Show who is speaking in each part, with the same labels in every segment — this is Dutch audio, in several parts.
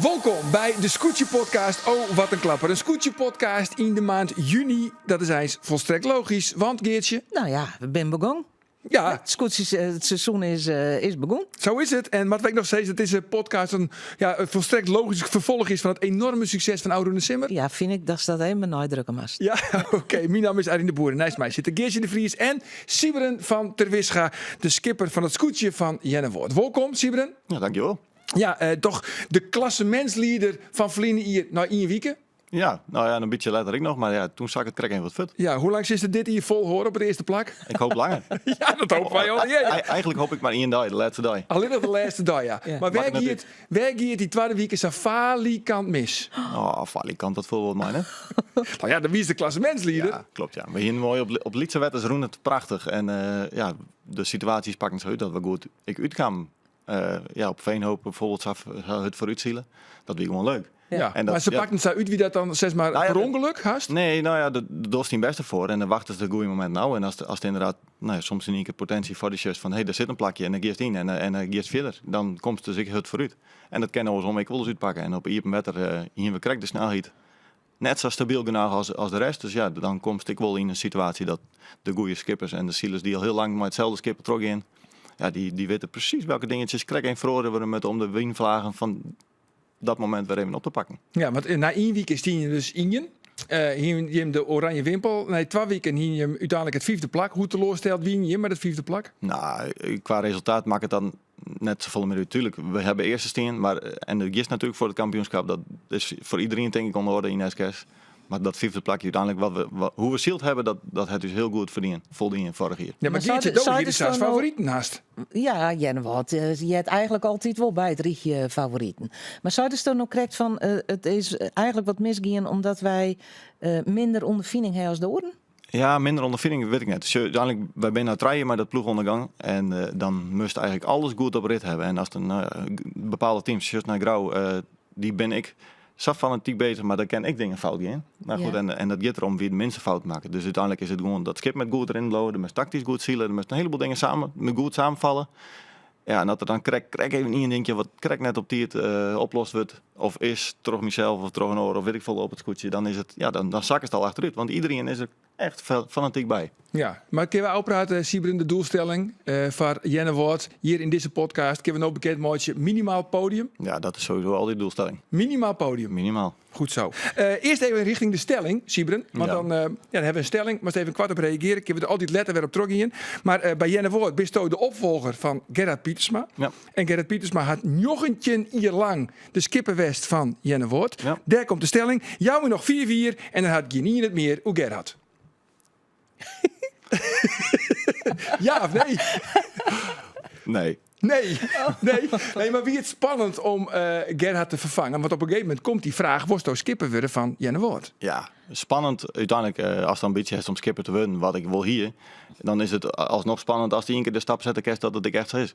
Speaker 1: Welkom bij de Scootje Podcast. Oh, wat een klapper. Een Scootje Podcast in de maand juni. Dat is eens volstrekt logisch. Want Geertje...
Speaker 2: Nou ja, we zijn begonnen.
Speaker 1: Ja,
Speaker 2: Het seizoen is begonnen.
Speaker 1: zo is het. En wat weet ik nog steeds, dat deze podcast een volstrekt logisch vervolg is van het enorme succes van Oude Simmer.
Speaker 2: Ja, vind ik dat dat helemaal nadrukken mast.
Speaker 1: Ja, oké. Mijn naam is Arjen de Boer. En naast mij zitten Geertje de Vries en Sieberen van Terwisga, de skipper van het scootje van Jennewoord. Welkom, Sieberen.
Speaker 3: Ja, dankjewel.
Speaker 1: Ja, toch de klassementsleider van Vlienen hier na 1 week.
Speaker 3: Ja, nou ja, een beetje later ik nog, maar ja, toen zag ik het krek even wat fut.
Speaker 1: Ja, hoe lang is het dit hier vol horen op het eerste plak?
Speaker 3: Ik hoop langer.
Speaker 1: Ja, dat hopen wij al. Ja.
Speaker 3: Eigenlijk hoop ik maar 1 dag, de laatste dag.
Speaker 1: Alleen nog de laatste dag, ja.
Speaker 2: Ja.
Speaker 1: Maar waar gaat die tweede week is een falikant mis?
Speaker 3: Oh, falikant, dat voelt wel mij, hè?
Speaker 1: Nou ja, dan wie is de klassementsleider?
Speaker 3: Ja, klopt, ja. We hier mooi op Lietse wetten roen het prachtig. En ja, de situaties pakken ze uit dat we goed ik uitkwam. Ja, op Veenhoop bijvoorbeeld het vooruitzielen. Dat was gewoon leuk.
Speaker 1: Ja.
Speaker 3: En dat,
Speaker 1: Maar ze pakken het uit wie dat dan, zeg maar,
Speaker 3: Nou ja,
Speaker 1: per ongeluk haast?
Speaker 3: Nee, nou ja, de doos die beste voor. En dan wachten ze het goede moment nou. En als het inderdaad, nou ja, soms een keer potentie voor de shirts van, hé, daar zit een plakje en dan geeft in en dan geeft verder. Dan komt dus ik het vooruit. En dat kennen we om, ik wil dus uitpakken. En op ieder meter hier we krijgen de snelheid net zo stabiel genoeg als de rest. Dus ja, dan komt ik wel in een situatie dat de goede skippers en de sealers die al heel lang maar hetzelfde skippen trok in. Ja, die weten precies welke dingetjes krijgen en vroren we met om de winvlagen van dat moment weer even op te pakken.
Speaker 1: Ja, want na 1 week is die dus Ingen. Hier je hem de oranje wimpel. Na 2 weken hier je hem uiteindelijk het 5e plak. Hoe teleurstelt wie je met het 5e plak?
Speaker 3: Nou, qua resultaat maakt het dan net zoveel meer uit. Tuurlijk, we hebben eerste steen, maar en de gist natuurlijk voor het kampioenschap. Dat is voor iedereen denk ik onder orde in SKS. Maar dat 5e plakje uiteindelijk, hoe we zield hebben, dat het dus heel goed voldiend vorig jaar.
Speaker 1: Ja, maar
Speaker 2: Maar
Speaker 1: Geertje,
Speaker 2: zou
Speaker 1: dat
Speaker 2: de
Speaker 1: is als
Speaker 2: stand
Speaker 1: favoriet naast.
Speaker 2: Ja, Jennewoord, je hebt eigenlijk altijd wel bij het rietje favorieten. Maar zou je dan ook correct van, het is eigenlijk wat misgaan omdat wij minder ondervinding hebben als de oren?
Speaker 3: Ja, minder ondervinding weet ik net. Dus uiteindelijk, wij zijn nou treien maar dat ploegondergang. En dan moest eigenlijk alles goed op rit hebben. En als een bepaalde teams, zoals naar Grauw, die ben ik zat fanatiek bezig, maar daar ken ik dingen fout in. Maar goed,
Speaker 2: Ja.
Speaker 3: en dat gaat erom wie de minste fout maken. Dus uiteindelijk is het gewoon dat skip met goed erin blowen, er moest tactisch goed zielen, er moest een heleboel dingen samen, met goed samenvallen. Ja, en dat er dan krijg even niet een dingetje wat krijg net op die het oplost wordt. Of is toch mezelf of toch een oor of weet ik veel op het scootje. Dan is het, ja, dan zak het al achteruit. Want iedereen is er echt fanatiek bij.
Speaker 1: Ja, maar kunnen we ook praten, Sieberen, de doelstelling van Jennewoord hier in deze podcast. Kunnen we nog bekend maatje minimaal podium?
Speaker 3: Ja, dat is sowieso al die doelstelling.
Speaker 1: Minimaal podium.
Speaker 3: Minimaal.
Speaker 1: Goed zo. Eerst even richting de stelling, Sieberen. Want
Speaker 3: Ja.
Speaker 1: dan hebben we een stelling. Maar even kwart op reageren. Ik heb er altijd letter weer op terug in. Maar bij Jennewoord bist u de opvolger van Gerard Pietersma.
Speaker 3: Ja.
Speaker 1: En Gerard Pietersma had nog een jaar lang de skipperwest van Jennewoord.
Speaker 3: Ja.
Speaker 1: Daar komt de stelling. Jou moet nog 4-4 en dan had geen het meer hoe Gerard. Ja of nee?
Speaker 3: Nee.
Speaker 1: Nee, maar wie het spannend om Gerhard te vervangen? Want op een gegeven moment komt die vraag: worst nou skipper worden van Jennewoord?
Speaker 3: Ja, spannend. Uiteindelijk, als de ambitie is om skipper te worden, wat ik wil hier, dan is het alsnog spannend als die één keer de stap zet, kerst dat het echt zo is.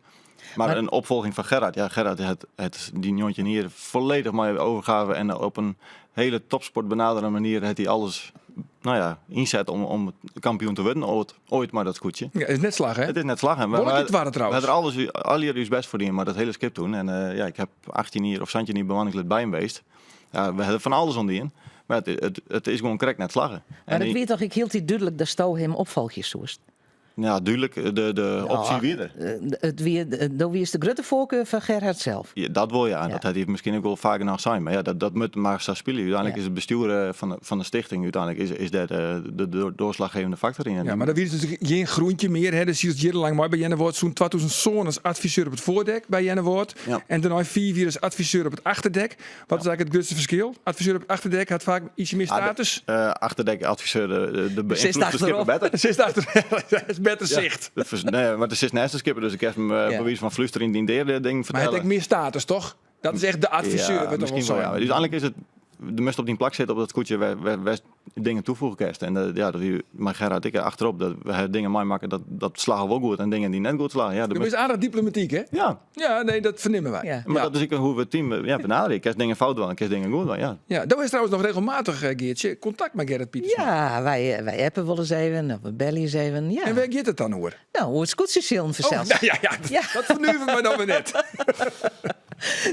Speaker 3: Maar een opvolging van Gerard. Ja, Gerard het die jontje hier volledig maar overgave en op een hele topsport benaderende manier heeft hij alles, nou ja, inzet om kampioen te worden. Ooit maar dat scootje.
Speaker 1: Ja, is net slag, hè?
Speaker 3: Het is net slag.
Speaker 1: Word ik het waren
Speaker 3: We
Speaker 1: trouwens.
Speaker 3: hadden al hier best verdiend, maar dat hele skip doen. En ja, ik heb 18 jaar of Santje niet bemanningslid bij hem geweest. Ja, we hebben van alles onder in. Maar het is gewoon correct net slagen.
Speaker 2: Maar
Speaker 3: En
Speaker 2: ik weet toch, ik hield die duidelijk dat Sto hem opvalgjes zoest.
Speaker 3: ja, duidelijk, de optie weer er.
Speaker 2: Dat is de grote voorkeur van Gerhard zelf.
Speaker 3: Ja, dat wil je aan.
Speaker 2: Ja.
Speaker 3: Dat had hij misschien ook wel vaker nog zijn. Maar ja, dat moet maar zo spelen. Uiteindelijk
Speaker 2: Ja.
Speaker 3: is het bestuur van de stichting uiteindelijk is dat de doorslaggevende factor in.
Speaker 1: Ja, maar dan is dus geen groentje meer. Hè. Dus je is jarenlang mooi bij Jennewoord. Zo'n 2000 zoon als adviseur op het voordek bij Jennewoord.
Speaker 3: Ja.
Speaker 1: En daarna 4 als adviseur op het achterdek. Wat is eigenlijk het grootste verschil? Adviseur op het achterdek had vaak iets meer status.
Speaker 3: Achterdek adviseur, de
Speaker 2: Zit
Speaker 3: beïnvloedt de skipper
Speaker 2: achterop.
Speaker 3: beter.
Speaker 1: Ze is achter. Dat is beter zicht.
Speaker 3: Nee, maar het is naast de skipper, dus ik heb hem bewijs van fluistering die derde ding
Speaker 1: Maar
Speaker 3: vertellen.
Speaker 1: het heeft meer status, toch? Dat is echt de adviseur.
Speaker 3: Ja,
Speaker 1: wat dan
Speaker 3: misschien
Speaker 1: wel
Speaker 3: wel. Ja.
Speaker 1: zijn.
Speaker 3: Uiteindelijk is het de must op die plak zitten op dat scootje, we dingen toevoegen kerst. En ja, maar Gerard, ik achterop, dat we dingen mee maken, dat slagen wel goed. En dingen die net goed slagen. Ja,
Speaker 1: Je bent aardig diplomatiek, hè?
Speaker 3: ja.
Speaker 1: Ja, nee, dat vernemen wij.
Speaker 2: Ja.
Speaker 3: Maar dat is ook hoe we het team benaderen. Ik kerst dingen fout wel en kerst dingen goed wel, ja.
Speaker 1: Ja, dat is trouwens nog regelmatig, Geertje, contact met Gerrit Pietersma.
Speaker 2: Ja, wij appen wel eens even, of we bellen eens even. Ja.
Speaker 1: En waar gaat het dan hoor?
Speaker 2: Nou, hoe het scootjes zullen
Speaker 1: Oh,
Speaker 2: verzeld.
Speaker 1: nou ja, dat vernuiven we dan weer net.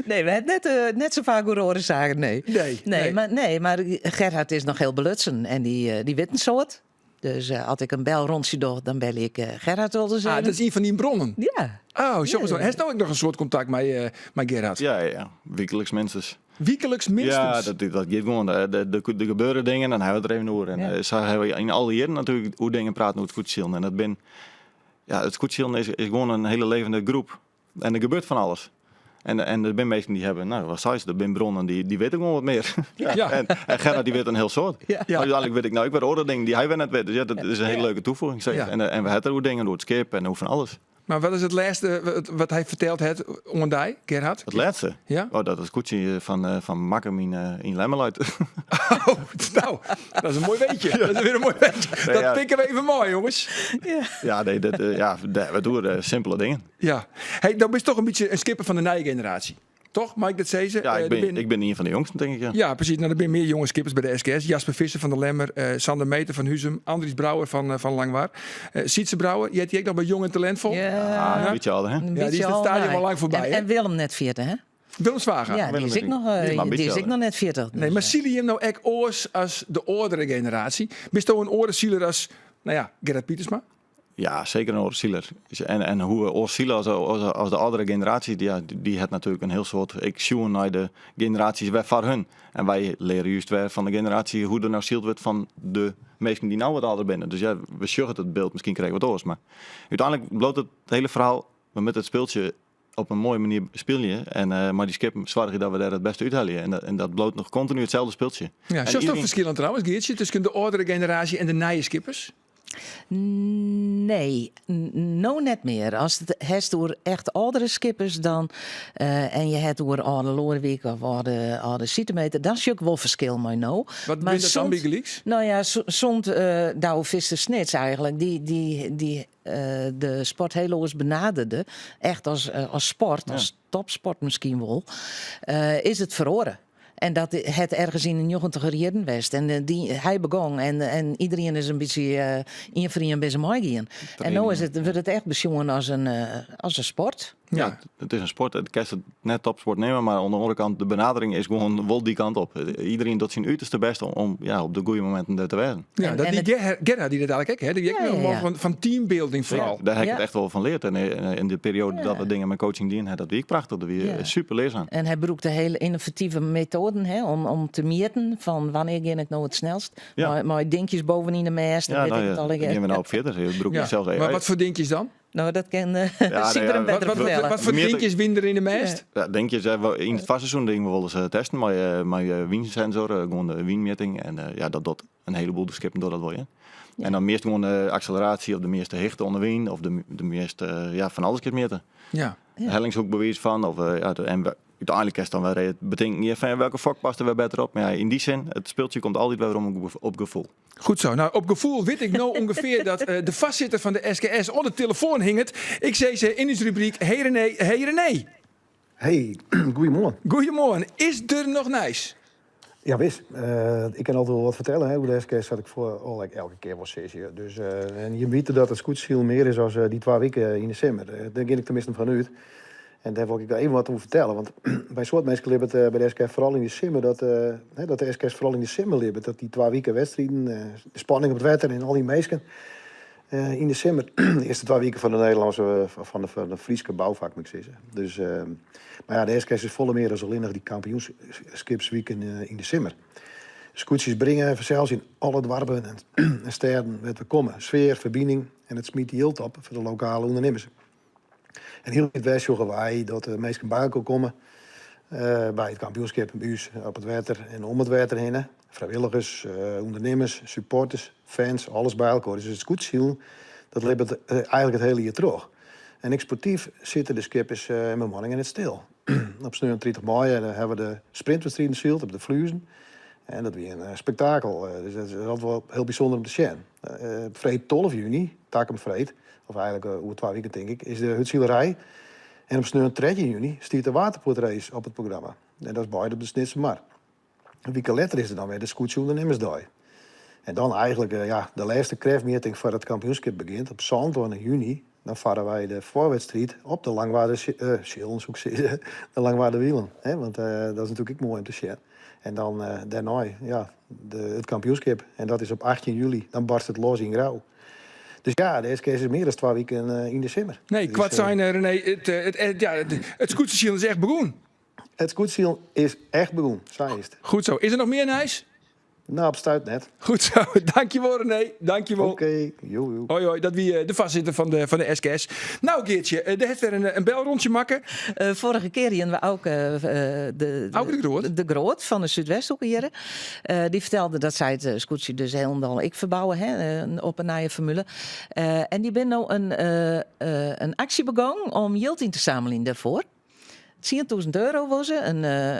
Speaker 2: Nee, we hebben net zo vaak horen zagen, nee. Maar Gerhard is nog heel belutsen en die weet een soort. Dus als ik een bel rond zie door, dan bel ik Gerhard wel eens even.
Speaker 1: Dat is een van die bronnen.
Speaker 2: Ja.
Speaker 1: Oh, zo. Hij is nou ook nog een soort contact met Gerhard.
Speaker 3: Ja. Wekelijks minstens.
Speaker 1: Wekelijks minstens.
Speaker 3: Ja, dat gaat gewoon. Er gebeuren dingen, dan hebben we het er even over. En zo hebben we in alle jaren natuurlijk hoe dingen praten over het scootzielen. En het scootzielen is gewoon een hele levende groep. En er gebeurt van alles. En er zijn mensen die hebben, wat zei ze, er zijn bronnen die weten gewoon wat meer.
Speaker 1: Ja.
Speaker 3: En Gerard die weet een heel soort.
Speaker 2: Ja.
Speaker 3: Maar uiteindelijk weet ik weer andere dingen die hij weer net weet. Dus ja, dat is een hele leuke toevoeging. Zeg.
Speaker 1: Ja.
Speaker 3: En we hebben er hoe dingen door het skip en over van alles.
Speaker 1: Maar wat is het laatste wat hij verteld heeft om die, Gerhard?
Speaker 3: Het laatste?
Speaker 1: Ja?
Speaker 3: Oh, dat is koetje van Makkem in Lemmerluid.
Speaker 1: Oh, nou, dat is een mooi weetje. Dat is weer een mooi weetje. Dat pikken we even mooi, jongens.
Speaker 3: Ja, nee, we doen simpele dingen.
Speaker 1: Ja. Hey, dan ben je toch een beetje een skipper van de nieuwe generatie. Toch, mag ik dat zeggen?
Speaker 3: Ja, ik ben een van de jongsten, denk ik. Ja,
Speaker 1: ja precies. Nou, er zijn meer jonge skippers bij de SKS. Jasper Visser van de Lemmer, Sander Meter van Huzum, Andries Brouwer van Langwaar. Sietse Brouwer, je hebt die ook nog bij Jong en Talentvol.
Speaker 3: Een beetje al, hè?
Speaker 1: Ja, die is het stadion al lang voorbij.
Speaker 2: En Willem net 40, hè?
Speaker 1: Willem Zwager.
Speaker 2: Ja, die is ik nog net 40. Dus.
Speaker 1: Nee, maar zie je hem nou echt oors als de oudere generatie? Bist je een oorenzieler als, Gerard Pietersma?
Speaker 3: Ja, zeker een oorzieler. En hoe we oorzieler als de oudere generatie, die heeft natuurlijk een heel soort... Ik zie naar de generaties weer van hun. En wij leren juist weer van de generatie hoe er nou zield wordt van de mensen die nou wat ouder zijn. Dus ja, we sjuggen het beeld, misschien krijgen we het oors. Maar uiteindelijk bloot het hele verhaal met het speeltje op een mooie manier speel je. Maar die skip zorg je dat we daar het beste uithalen. En dat bloot nog continu hetzelfde speeltje.
Speaker 1: Ja, zo is het ook verschillend trouwens, Geertje, tussen de oudere generatie en de nieuwe skippers?
Speaker 2: Nee, nou net meer. Als het heeft door echt oudere skippers dan en je hebt door oude Loorwijk of oude Centimeter, dan is je ook wel verschil maar nou.
Speaker 1: Wat ben dat dan, Bigelieks?
Speaker 2: Nou ja, soms Douwe Visser Snits eigenlijk, die de sport heel eens benaderde, echt als sport, als topsport misschien wel, is het verloren. En dat het ergens in een jochtige jaren west. En hij begon en iedereen is een beetje in voor een beetje mooi gaan. En nu wordt het echt beschouwen als een sport.
Speaker 3: Ja, het is een sport. Het kan het net topsport nemen, maar aan de andere kant, de benadering is gewoon wel die kant op. Iedereen doet zijn uiterste best om op de goede momenten er te zijn.
Speaker 1: Ja, Gerhard die dat eigenlijk ook, hè? Die van teambuilding vooral.
Speaker 3: Ja, daar heb ik het echt wel van geleerd. En in de periode dat we dingen met coaching dienen, dat wie ik prachtig. Dat wie super leerzaam.
Speaker 2: En hij gebruikt de hele innovatieve methoden om te meten van wanneer ga ik nou het snelst. Maar dingetjes bovenin de mest.
Speaker 3: Ja, die hebben we nou op 40.
Speaker 1: Maar wat voor dingetjes dan?
Speaker 2: Nou, dat kan Sieber beter vertellen.
Speaker 1: Wat voor dingetjes winnen er in de mest?
Speaker 3: Ja, dingetjes, in het vastseizoen dingen we wel eens testen. Maar wiensensor, gewoon de wienmeting. En dat doet een heleboel de skippen door dat wel, ja. En dan meest gewoon de acceleratie of de meeste hichte onder wien. Of de meeste, van alles keer meten.
Speaker 1: Ja.
Speaker 3: Hellingshoek bewijs van. Uiteindelijk is dan wel het betekent niet van welke vak past er weer beter op. Maar ja, in die zin, het speeltje komt altijd weer op gevoel.
Speaker 1: Goed zo. Nou, op gevoel weet ik nou ongeveer dat de vastzitter van de SKS onder de telefoon hing het. Ik zei ze in de rubriek, hey René, hey René.
Speaker 4: Hey, goedemorgen.
Speaker 1: Goedemorgen. Is er nog nice?
Speaker 4: Ja, wist. Ik kan altijd wel wat vertellen. Hoe de SKS had ik voor elke keer wel steeds hier. Dus, en je weet dat het scootziel meer is als die 2 weken in december. Daar ging ik tenminste van uit. En daar wil ik wel even wat over vertellen. Want bij soort mensen leert het bij de SKS vooral in december dat de SKS vooral in december leert. Dat die 2 weken wedstrijden, de spanning op het wetter en al die mensen. In december, de eerste 2 weken van de Nederlandse, van de Friese bouwvak, moet ik zeggen. Dus, maar ja, de SKS is volle meer dan alleen nog die kampioenskipsweek in december. Scootjes brengen zelfs in alle dorpen en steden met we komen. Sfeer, verbinding en het smiet die heel top voor de lokale ondernemers. En heel het wijs zorgen wij dat de mensen bij elkaar komen bij het kampioenschap bij ons op het water en om het water heen. Vrijwilligers, ondernemers, supporters, fans, alles bij elkaar. Dus het scootziel, dat leeft eigenlijk het hele jaar terug. En sportief zitten de skippers met morgen in het stil. Op 30 mei hebben we de sprintwedstrijden zield op de Vluizen. En dat weer een spektakel. Dus dat is altijd wel heel bijzonder om te zien. Vrijdag 12 juni, Takum Vreed, of eigenlijk over 2 weken denk ik, is de hutzielerij. En op 3 juni stiert de waterpoortrace op het programma. En dat is beide op de Snitse Mar. Een week later is er dan weer de Scootsie-ondernemersdag. En dan eigenlijk de laatste krachtmeting voor het kampioenschap begint op 22 juni. dan varen wij de voorwedstrijd op de langwaarde schillen, zoek ze, de langwaarde wielen. Hè? Want dat is natuurlijk ook mooi om te zien. En dan daarna, ja, het kampioenschap. En dat is op 18 juli. Dan barst het los in Grauw. Dus ja, de SK is meer dan 2 weken in december.
Speaker 1: Nee,
Speaker 4: dus,
Speaker 1: kwart zijn, René. Het scootsersiel is echt begonnen.
Speaker 4: Het scootziel is echt begonnen, zo is het.
Speaker 1: Goed zo. Is er nog meer Nijs?
Speaker 4: Nou, op stuit net.
Speaker 1: Goed zo. Dankjewel, René. Dankjewel.
Speaker 4: Oké, joe.
Speaker 1: Hoi, dat wie de vastzitter van de SKS. Nou, Geertje, er heeft weer een belrondje maken.
Speaker 2: Vorige keer hadden we ook
Speaker 1: de
Speaker 2: Groot van de Zuidwesthoek hier. Die vertelde dat zij het scootje dus helemaal verbouwen op een nieuwe formule. En die ben nou een actie begonnen om geld in te zamelen daarvoor. €10.000 was ze,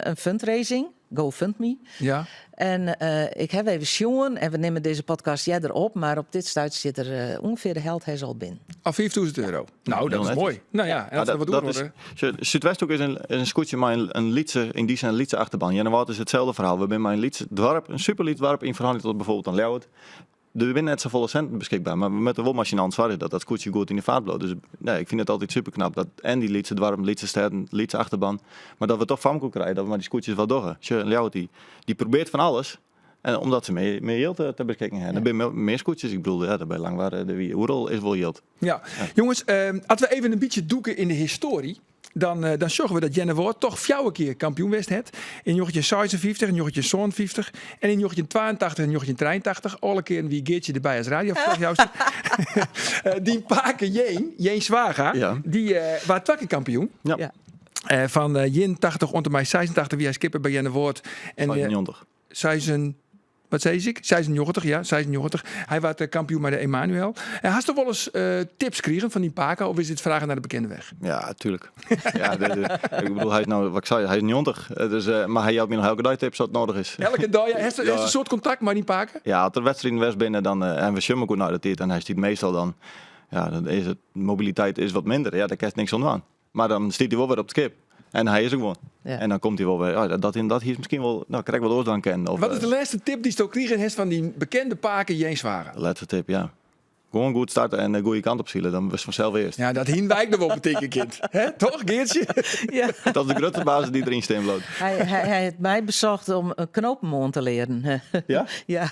Speaker 2: een fundraising, GoFundMe.
Speaker 1: Ja.
Speaker 2: En ik heb even jongen en we nemen deze podcast erop, maar op dit stuit zit er ongeveer de helft hij al binnen.
Speaker 1: Al €4.000. Nou, dat is mooi. Nou ja, en als er wat doen worden.
Speaker 3: Zuidwesthoek is een scootje met een Lietse, in die zin een Lietse achterban. Ja, en wat is hetzelfde verhaal. We zijn mijn Lietse dorp, een superlied dorp in verhouding tot bijvoorbeeld aan Leeuwarden. Er zijn net zo volle centen beschikbaar, maar met de wolmachine aan het zwaaien dat scootje goed in de vaart bloot. Dus nee, ik vind het altijd super knap dat en die Lietse dorp, Lietse steden, Lietse achterban, maar dat we toch van kunnen krijgen, dat we maar die scootjes wel doen. Leeuwarden die probeert van alles. En omdat ze meer yield te beschikken hebben. Ja. Er zijn meer scootjes. Ik bedoel, ja, daarbij lang waren de oeral is wel yield.
Speaker 1: Ja. Jongens, als we even een beetje doeken in de historie. Dan zorgen we dat Jenne Woord toch 4 keer kampioen werd het. In jochje 56, in jochje 57 en in jochje 82 en jochje 83. Alle keren wie Geertje erbij als radioverslaggever. Die paken Jeen Zwaga, die was 2 keer kampioen.
Speaker 3: Ja.
Speaker 1: Ja. Van 81 onder mij 86 wie hij skipper bij Jenne Woord. En
Speaker 3: 90.
Speaker 1: Wat zei ik? 96, ja, 96. Hij was kampioen bij de Emanuel. Hast toch wel eens tips gekregen van die Paka, of is dit vragen naar de bekende weg?
Speaker 3: Ja, tuurlijk. Ja, ik bedoel, hij is nou, wat ik zei, hij is 90. Dus, maar hij helpt me nog elke dag tips als het nodig is.
Speaker 1: Elke dag, ja. Heeft een soort contact met die Paka?
Speaker 3: Ja, als er wedstrijden was binnen, dan en we zwemmen goed naar de tijd en hij stiet meestal dan, ja, dan is het mobiliteit is wat minder. Ja, daar krijg je niks aan. Maar dan stiet hij wel weer op het skip. En hij is er gewoon. Ja. En dan komt hij wel weer. Oh, dat hier is misschien wel. Nou, krijg ik wel ooit kennen. Of,
Speaker 1: wat is de laatste tip die je toch kreeg van die bekende Paken Jens waren?
Speaker 3: De laatste tip, ja. Gewoon goed starten en de goede kant op zielen. Dan was vanzelf eerst.
Speaker 1: Ja, dat hinwijk er wel betekent, kind. Hè? Toch, Geertje?
Speaker 2: Ja.
Speaker 3: Dat is de grote basis die erin steen bloot.
Speaker 2: Hij heeft mij bezocht om een knopenmond te leren.
Speaker 3: Ja?
Speaker 2: Ja.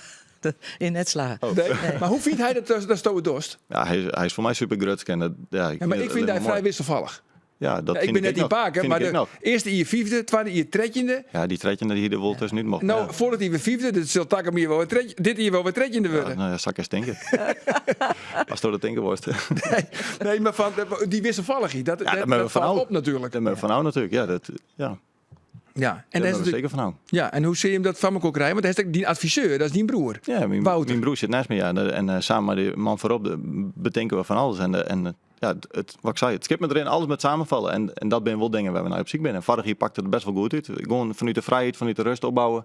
Speaker 2: In het slaan.
Speaker 1: Oh. Nee. Maar hoe vindt hij dat stoe dorst?
Speaker 3: Ja, hij is voor mij super grut.
Speaker 1: Maar ik vind hij vrij wisselvallig.
Speaker 3: Ja, dat
Speaker 1: ik ben net die Paken, maar de eerste hier 5e, tweede hier 3e.
Speaker 3: Ja, die 3e die hier de wol tussen niet mocht.
Speaker 1: Nou, voordat hij weer 5e, dit zult takken hier wel weer dit hier wel weer 3e worden.
Speaker 3: Ja, nou ja, zak eens denken. Als door de denken wordt.
Speaker 1: nee, maar van die wisselvalligheid, dat valt op natuurlijk.
Speaker 3: Dat met van nou natuurlijk, ja.
Speaker 1: Ja, en
Speaker 3: dat is zeker van nou.
Speaker 1: Ja, en hoe zie je hem dat van elkaar krijgen? Want hij is die adviseur, dat is die broer.
Speaker 3: Ja, mijn broer zit naast me, ja. En samen met die man voorop bedenken we van alles. En ja, wat ik zei, het skip met erin, alles met samenvallen. En dat zijn wel dingen waar we nou op ziek zijn. En vorig jaar pakte het best wel goed uit. Gewoon vanuit de vrijheid, vanuit de rust opbouwen.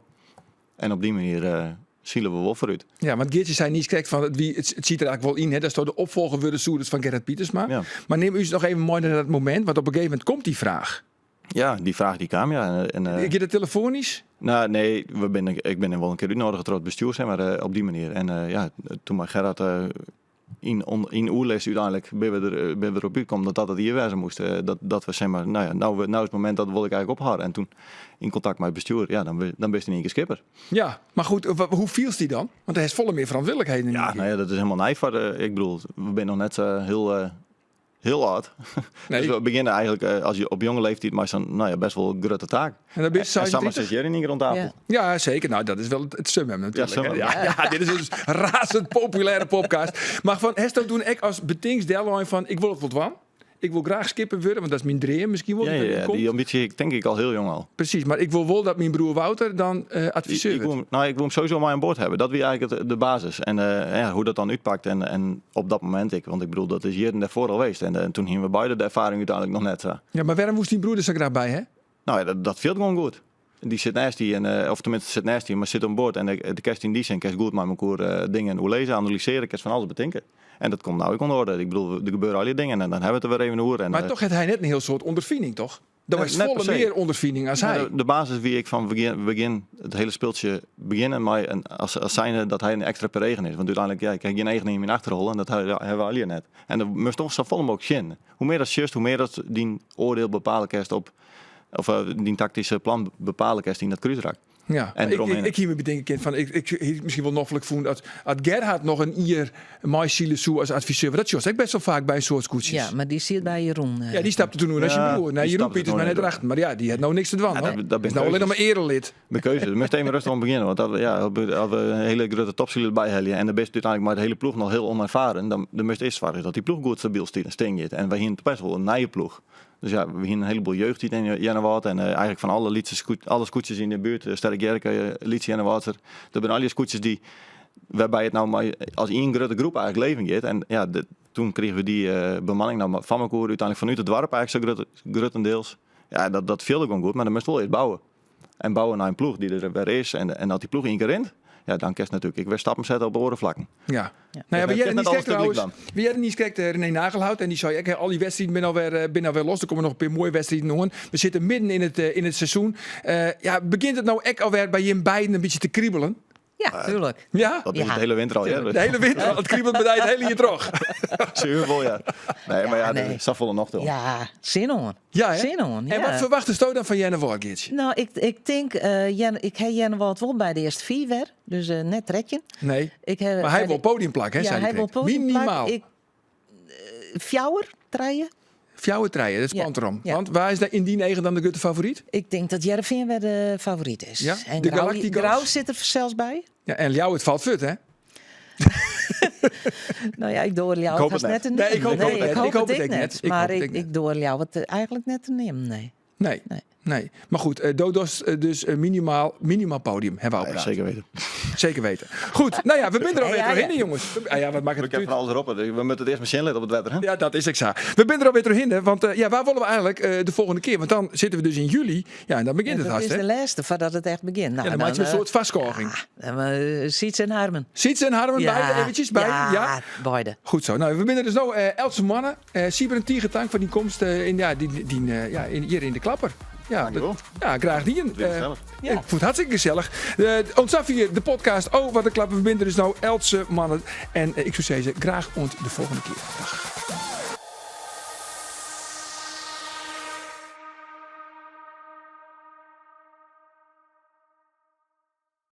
Speaker 3: En op die manier zielen we wel vooruit.
Speaker 1: Ja, want Geertje zei niet kijk van het ziet er eigenlijk wel in. Hè? Dat is toch de opvolger voor de Soerders van Gerrit Pietersma. Ja. Maar neem u nog even mooi naar dat moment, want op een gegeven moment komt die vraag.
Speaker 3: Ja, die vraag die kwam, ja.
Speaker 1: Ik je dat telefonisch?
Speaker 3: Nou, nee, ik ben wel een keer uitgenodigd door het bestuur, zeg maar, op die manier. En ja, toen maar Gerard in oerles uiteindelijk ben we erop uitgekomen dat het hier wezen moest. Dat we zeg maar, nou is het moment dat wil ik eigenlijk ophouden. En toen in contact met het bestuur, ja, dan ben je in één keer skipper.
Speaker 1: Ja, maar goed, hoe viel die dan? Want hij heeft volle meer verantwoordelijkheden.
Speaker 3: Ja, nou ja, dat is helemaal naïef. Ik bedoel, we zijn nog net heel oud. Nee. Dus we beginnen eigenlijk, als je op jonge leeftijd, maar dan best wel een grote taak.
Speaker 1: En dan ben je
Speaker 3: samen 6 jaar in één keer rond tafel.
Speaker 1: Ja, zeker. Nou, dat is wel het summum natuurlijk. Ja, dit is een razend populaire podcast. Maar van Hesto doen ik als betingsdeadline van, ik wil het wat van. Ik wil graag skippen worden, want dat is mijn dream misschien wel.
Speaker 3: Ja, die ambitie denk ik al heel jong al.
Speaker 1: Precies, maar ik wil wel dat mijn broer Wouter dan adviseur
Speaker 3: ik wil hem sowieso maar aan boord hebben. Dat is eigenlijk de basis. En hoe dat dan uitpakt en op dat moment want ik bedoel, dat is hier en daarvoor al geweest. En toen gingen we beide de ervaring uiteindelijk nog net.
Speaker 1: Ja, maar waarom moest die broer er zo graag bij, hè?
Speaker 3: Nou ja, dat viel gewoon goed. Die zit naast die, of tenminste zit naast die, maar zit aan boord. En de kerst in die zin kerst goed met elkaar dingen hoe lezen, analyseren, kerst van alles bedenken. En dat komt nou ook onder orde. Ik bedoel, er gebeuren al die dingen en dan hebben we het er weer even over.
Speaker 1: Maar toch heeft hij net een heel soort ondervinding, toch? Dan is
Speaker 3: net
Speaker 1: volle
Speaker 3: per se.
Speaker 1: meer ondervinding als hij.
Speaker 3: De basis wie ik van begin het hele speeltje beginnen, maar als zijnde dat hij een extra per regen is. Want uiteindelijk, ik heb geen 9 in mijn achterrol en dat hebben we al hier net. En dat moest toch zo vol ook zien. Hoe meer dat just, hoe meer dat die oordeel bepalen kerst op, of die tactische plan bepalen kerst in dat kruisrak.
Speaker 1: Ja,
Speaker 3: En
Speaker 1: ik hier me bedenken van, ik misschien wel noffelijk voelen dat Gerhard nog een ier Maisiele Soe als adviseur. Dat was ik best wel vaak bij een soort koetsjes.
Speaker 2: Ja, maar die zit bij Jeroen.
Speaker 1: Ja, die stapte toen als je
Speaker 3: Ja,
Speaker 1: broer. Nee,
Speaker 3: die
Speaker 1: Jeroen
Speaker 3: stapte
Speaker 1: Pieters maar
Speaker 3: toen
Speaker 1: net erachter. Maar ja, die had nou niks te dwan.
Speaker 3: Ja,
Speaker 1: hoor.
Speaker 3: dat ben
Speaker 1: is nou alleen nog maar
Speaker 3: keuzes.
Speaker 1: erelid.
Speaker 3: Mijn keuze. We moesten even rustig aan beginnen. Want als we een hele grote topzielen bij hebben en de best uiteindelijk maar de hele ploeg nog heel onervaren, dan moest eerst zorgen dat die ploeg goed stabiel steen. En wij hebben best wel een nieuwe ploeg. Dus ja, we hebben een heleboel jeugd in Jennewaard. En eigenlijk van alle scootjes in de buurt, Sterk Jerke, Lietse Jennewaard, er zijn alle scootjes die, waarbij het nou maar als één grote groep eigenlijk leven gaat. En ja, toen kregen we die bemanning nou van elkaar uiteindelijk vanuit het dorp eigenlijk zo grotendeels. Ja, dat viel gewoon goed, maar dan moest wel eerst bouwen. En bouwen naar een ploeg die er weer is. En als die ploeg één keer rent, ja, dan kan je natuurlijk weer stappen zetten op orenvlakken.
Speaker 1: Ja.
Speaker 2: Ja.
Speaker 1: Nou ja, we
Speaker 3: Dus
Speaker 1: hadden
Speaker 3: net
Speaker 1: niet
Speaker 3: alles
Speaker 1: trouwens.
Speaker 3: tegelijk
Speaker 1: We hadden niet gekeken René Nagelhout en die zei: al die wedstrijden ben alweer los. Er komen nog een paar mooie wedstrijden aan. We zitten midden in het seizoen. Ja, begint het nou echt alweer bij je beiden een beetje te kriebelen?
Speaker 2: Ja, tuurlijk.
Speaker 1: Ja?
Speaker 3: Dat is
Speaker 2: Ja,
Speaker 3: het hele winter al. Ja,
Speaker 1: De hele winter. Het kriebelt bij het hele jaar terug.
Speaker 3: Zuurvol, ja. Nee, maar ja,
Speaker 2: nee.
Speaker 3: de Safvolle nog wel.
Speaker 2: Ja, zin on.
Speaker 1: Ja, hè?
Speaker 2: Zin on, ja.
Speaker 1: En wat verwacht de sto dan van Jenne Wargeertje?
Speaker 2: Nou, ik denk, ik heb Jennewold wel bij de eerste 4 weer. Dus net trekje.
Speaker 1: Nee.
Speaker 2: Ik heb,
Speaker 1: Maar hij wil podiumplak, hè?
Speaker 2: Ja,
Speaker 1: zei
Speaker 2: hij wil
Speaker 1: direct.
Speaker 2: podiumplak.
Speaker 1: Minimaal.
Speaker 2: Fjouwer, treien.
Speaker 1: Fjouwe treien, dat is
Speaker 2: Ja,
Speaker 1: Panterom.
Speaker 2: ja.
Speaker 1: Want waar is daar in die 9 dan de grote favoriet?
Speaker 2: Ik denk dat Jereveen weer de favoriet is.
Speaker 1: Ja,
Speaker 2: En
Speaker 1: de
Speaker 2: Grauw,
Speaker 1: Galacticos.
Speaker 2: Grauw zit er zelfs bij.
Speaker 1: Ja, en jou, het valt fut, hè?
Speaker 2: Nou ja, ik door jou
Speaker 3: hoop
Speaker 2: het
Speaker 3: het
Speaker 2: net te
Speaker 3: net.
Speaker 1: Nee,
Speaker 2: nemen.
Speaker 1: ik hoop het net. Ik hoop het
Speaker 2: ik
Speaker 1: net.
Speaker 2: net.
Speaker 1: Ik
Speaker 2: Maar
Speaker 1: hoop het net.
Speaker 2: ik door jou het eigenlijk net te nemen, nee.
Speaker 1: Nee. Maar goed, Dodos dus minimaal podium hebben we
Speaker 3: Ja,
Speaker 1: al
Speaker 3: zeker weten.
Speaker 1: Zeker weten. Goed, nou ja, we zijn er alweer
Speaker 2: Ja,
Speaker 1: doorheen,
Speaker 2: ja.
Speaker 1: jongens. Ja, wat maakt
Speaker 3: We
Speaker 1: het
Speaker 3: kijken
Speaker 1: uit?
Speaker 3: van alles erop. We moeten het eerst machine letten op het wetter. Hè?
Speaker 1: Ja, dat is exact. We zijn er alweer doorheen, want ja, waar willen we eigenlijk de volgende keer? Want dan zitten we dus in juli. Ja, en dan begint het
Speaker 2: Dat
Speaker 1: haast,
Speaker 2: is
Speaker 1: hè?
Speaker 2: de laatste voordat het echt begint. Nou,
Speaker 1: Ja, dan maak je een soort vastkorging.
Speaker 2: Siets en Harmen.
Speaker 1: Ziet en Harmen beide eventjes bij?
Speaker 2: Ja, beide.
Speaker 1: Goed zo. Nou, we binnen dus nou Else Mannen. Sieber en Tiegertank van die komst hier in de klapper. Ja,
Speaker 3: Dankjewel.
Speaker 1: ja, graag die.
Speaker 3: gezellig.
Speaker 1: Ik vond het hartstikke gezellig. Ontsaf hier de podcast. Oh, wat een klapper. We binnen dus nou Else Mannen. En ik zou zeggen, graag ont de volgende keer. Dag.